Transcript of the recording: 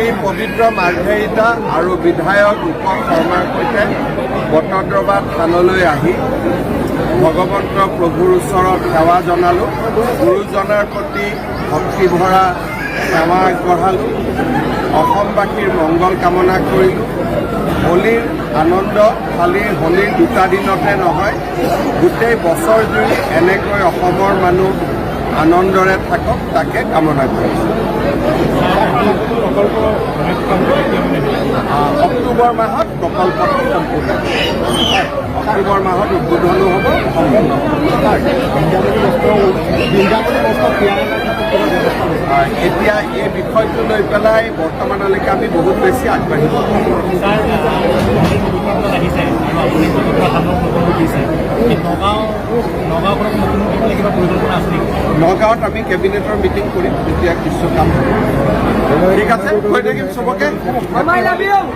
আমি পবিত্ৰ মাৰ্ঘেৰিটা আৰু বিধায়ক ৰূপক শৰ্মাৰ সৈতে বটদ্ৰৱা থানলৈ আহি ভগৱন্ত প্ৰভুৰ ওচৰত সেৱা জনালোঁ। গুৰুজনাৰ প্ৰতি ভক্তিভৰা সেৱা আগবঢ়ালোঁ। অসমবাসীৰ মংগল কামনা কৰিলোঁ। হোলীৰ আনন্দ খালী হোলীৰ দুটা দিনতে নহয়, গোটেই বছৰজুৰি এনেকৈ অসমৰ মানুহ আনন্দৰে থাকক তাকে কামনা কৰিছোঁ। অক্টোবৰ মাহত প্ৰকল্পটো সম্পূৰ্ণ অক্টোবৰ মাহত উদ্বোধনো হ'ব। এতিয়া এই বিষয়টো লৈ পেলাই বৰ্তমানলৈকে আমি বহুত বেছি আগবাঢ়িব নগাঁৱত আমি কেবিনেটৰ মিটিং কৰিম, তেতিয়া কিছু কাম ঠিক আছে, কৈ থাকিম চবকে।